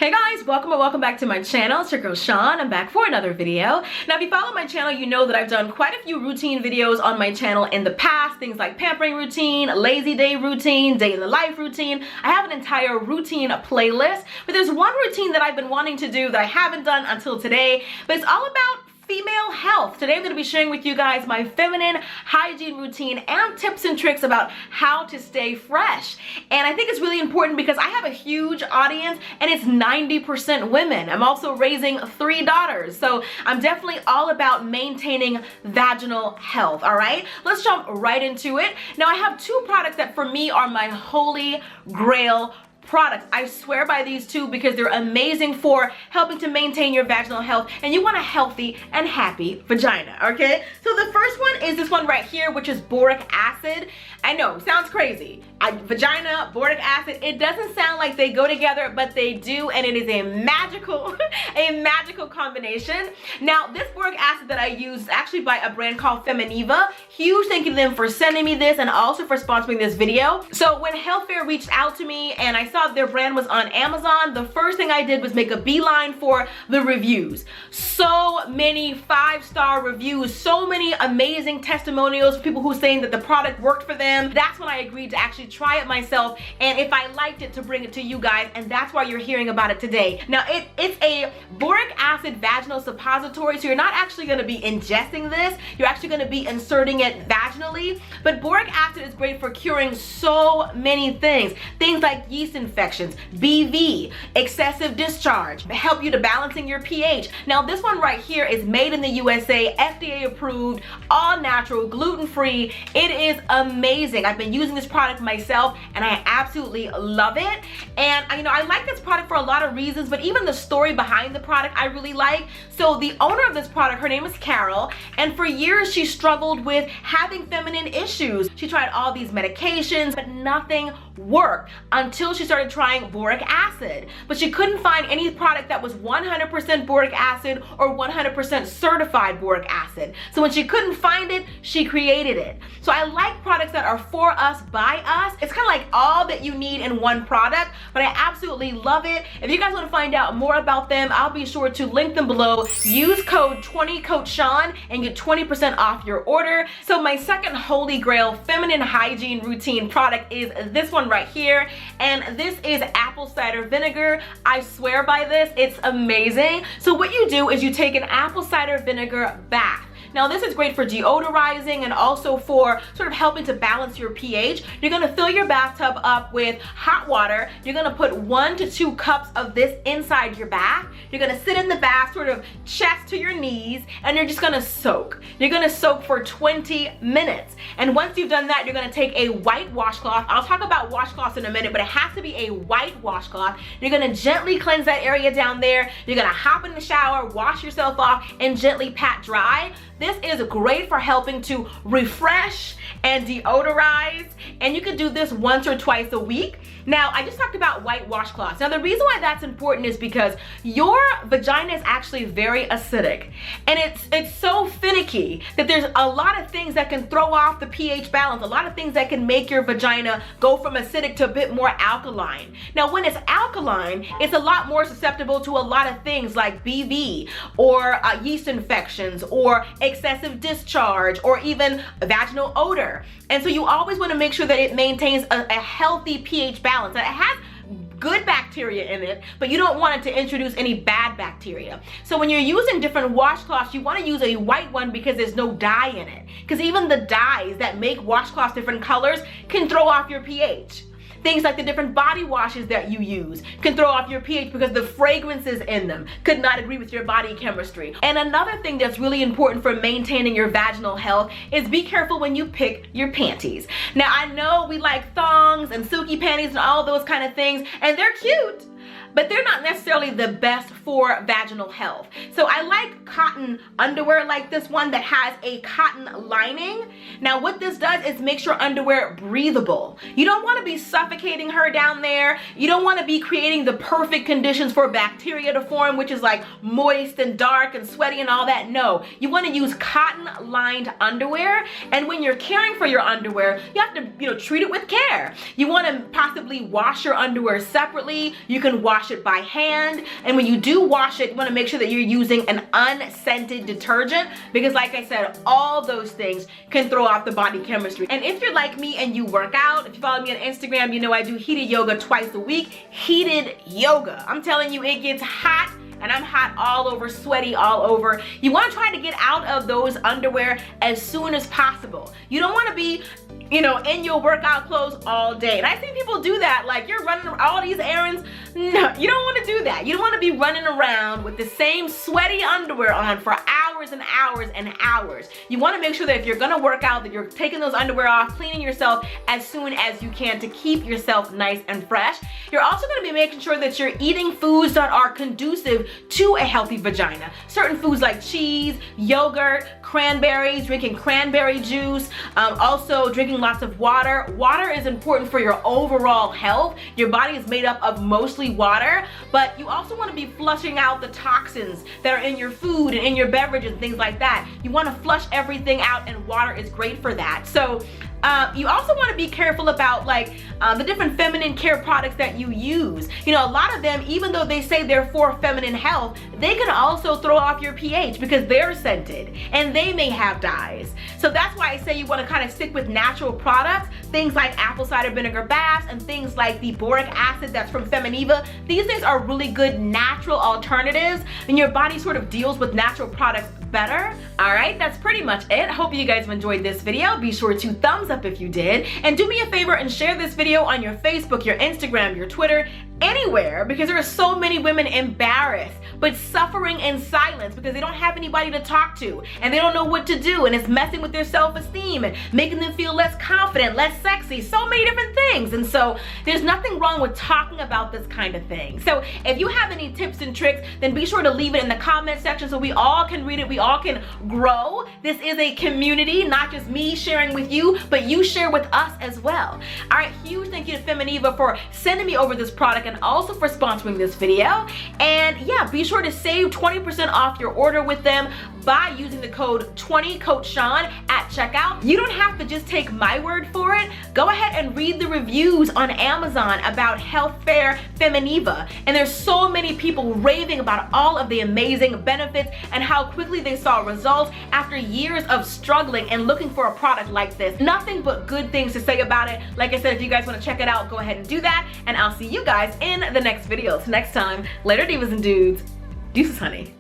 Hey guys, welcome back to my channel. It's your girl Sean. I'm back for another video. Now if you follow my channel, you know that I've done quite a few routine videos on my channel in the past. Things like pampering routine, lazy day routine, day in the life routine. I have an entire routine playlist, but there's one routine that I've been wanting to do that I haven't done until today, but it's all about female health. Today I'm going to be sharing with you guys my feminine hygiene routine and tips and tricks about how to stay fresh. And I think it's really important because I have a huge audience and it's 90% women. I'm also raising 3 daughters. So I'm definitely all about maintaining vaginal health. All right, let's jump right into it. Now I have 2 products that for me are my holy grail products. I swear by these 2 because they're amazing for helping to maintain your vaginal health, and you want a healthy and happy vagina, okay? So the first one is this one right here, which is Boric Acid. I know, sounds crazy. Vagina, boric acid, it doesn't sound like they go together, but they do, and it is a magical, combination. Now, this boric acid that I use is actually by a brand called Feminiva. Huge thank you to them for sending me this and also for sponsoring this video. So when HealthFare reached out to me and I saw their brand was on Amazon, the first thing I did was make a beeline for the reviews. So many 5-star reviews, so many amazing testimonials, people who are saying that the product worked for them. That's when I agreed to actually try it myself, and if I liked it, to bring it to you guys, and that's why you're hearing about it today. Now it's a boric acid vaginal suppository, so you're not actually going to be ingesting this, you're actually going to be inserting it vaginally. But boric acid is great for curing so many things like yeast infections, BV, excessive discharge, help you to balancing your pH. Now this one right here is made in the USA, FDA approved, all natural, gluten-free. It is amazing. I've been using this product myself and I absolutely love it. And I like this product for a lot of reasons, but even the story behind the product I really like. So the owner of this product, her name is Carol, and for years she struggled with having feminine issues. She tried all these medications, but nothing worked until she started trying boric acid. But she couldn't find any product that was 100% boric acid or 100% certified boric acid. So when she couldn't find it, she created it. So I like products that are for us, by us. It's kind of like all that you need in one product, but I absolutely love it. If you guys want to find out more about them, I'll be sure to link them below. Use code 20CoachSean and get 20% off your order. So my second holy grail feminine hygiene routine product is this one right here, and this is apple cider vinegar. I swear by this, it's amazing. So what you do is you take an apple cider vinegar bath. Now this is great for deodorizing and also for sort of helping to balance your pH. You're gonna fill your bathtub up with hot water. You're gonna put 1 to 2 cups of this inside your bath. You're gonna sit in the bath sort of chest to your knees, and you're just gonna soak. You're gonna soak for 20 minutes. And once you've done that, you're gonna take a white washcloth. I'll talk about washcloths in a minute, but it has to be a white washcloth. You're gonna gently cleanse that area down there. You're gonna hop in the shower, wash yourself off, and gently pat dry. This is great for helping to refresh and deodorize, and you can do this once or twice a week. Now, I just talked about white washcloths. Now, the reason why that's important is because your vagina is actually very acidic, and it's so finicky that there's a lot of things that can throw off the pH balance, a lot of things that can make your vagina go from acidic to a bit more alkaline. Now, when it's alkaline, it's a lot more susceptible to a lot of things like BV or yeast infections or excessive discharge or even vaginal odor. And so you always want to make sure that it maintains a healthy pH balance. That it has good bacteria in it, but you don't want it to introduce any bad bacteria. So when you're using different washcloths, you want to use a white one because there's no dye in it. Because even the dyes that make washcloths different colors can throw off your pH. Things like the different body washes that you use can throw off your pH because the fragrances in them could not agree with your body chemistry. And another thing that's really important for maintaining your vaginal health is be careful when you pick your panties. Now, I know we like thongs and silky panties and all those kind of things, and they're cute, but they're not necessarily the best for vaginal health. So I like cotton underwear like this one that has a cotton lining. Now what this does is makes your underwear breathable. You don't want to be suffocating her down there. You don't want to be creating the perfect conditions for bacteria to form, which is like moist and dark and sweaty and all that. No, you want to use cotton lined underwear. And when you're caring for your underwear, you have to, treat it with care. You want to possibly wash your underwear separately. You can wash it by hand. And when you do wash it, you want to make sure that you're using an unscented detergent, because like I said, all those things can throw off the body chemistry. And if you're like me and you work out, if you follow me on Instagram, you know I do heated yoga twice a week. Heated yoga. I'm telling you, it gets hot. And I'm hot all over, sweaty all over. You want to try to get out of those underwear as soon as possible. You don't want to be, in your workout clothes all day. And I've seen people do that, like you're running all these errands. No, you don't want to do that. You don't want to be running around with the same sweaty underwear on for hours and hours and hours. You want to make sure that if you're going to work out, that you're taking those underwear off, cleaning yourself as soon as you can to keep yourself nice and fresh. You're also going to be making sure that you're eating foods that are conducive to a healthy vagina. Certain foods like cheese, yogurt, cranberries, drinking cranberry juice, also drinking lots of water. Water is important for your overall health. Your body is made up of mostly water, but you also want to be flushing out the toxins that are in your food and in your beverages and things like that. You want to flush everything out, and water is great for that. So you also want to be careful about the different feminine care products that you use. A lot of them, even though they say they're for feminine health, they can also throw off your pH because they're scented and they may have dyes. So that's why I say you want to kind of stick with natural products, things like apple cider vinegar baths and things like the boric acid that's from Feminiva. These things are really good natural alternatives, and your body sort of deals with natural products better. All right, that's pretty much it. Hope you guys have enjoyed this video. Be sure to thumbs up if you did, and do me a favor and share this video on your Facebook, your Instagram, your Twitter, anywhere, because there are so many women embarrassed but suffering in silence because they don't have anybody to talk to and they don't know what to do, and it's messing with their self-esteem and making them feel less confident, less sexy, so many different things. And so there's nothing wrong with talking about this kind of thing. So if you have any tips and tricks, then be sure to leave it in the comment section so we all can read it, we all can grow. This is a community, not just me sharing with you, but you share with us as well. All right, huge thank you to Feminiva for sending me over this product and also for sponsoring this video. And yeah, be sure to save 20% off your order with them by using the code 20CoachSean at checkout. You don't have to just take my word for it. Go ahead and read the reviews on Amazon about HealthFare Feminiva. And there's so many people raving about all of the amazing benefits and how quickly they saw results after years of struggling and looking for a product like this. Nothing but good things to say about it. Like I said, if you guys want to check it out, go ahead and do that. And I'll see you guys in the next video. Till next time, later divas and dudes. Deuces, honey.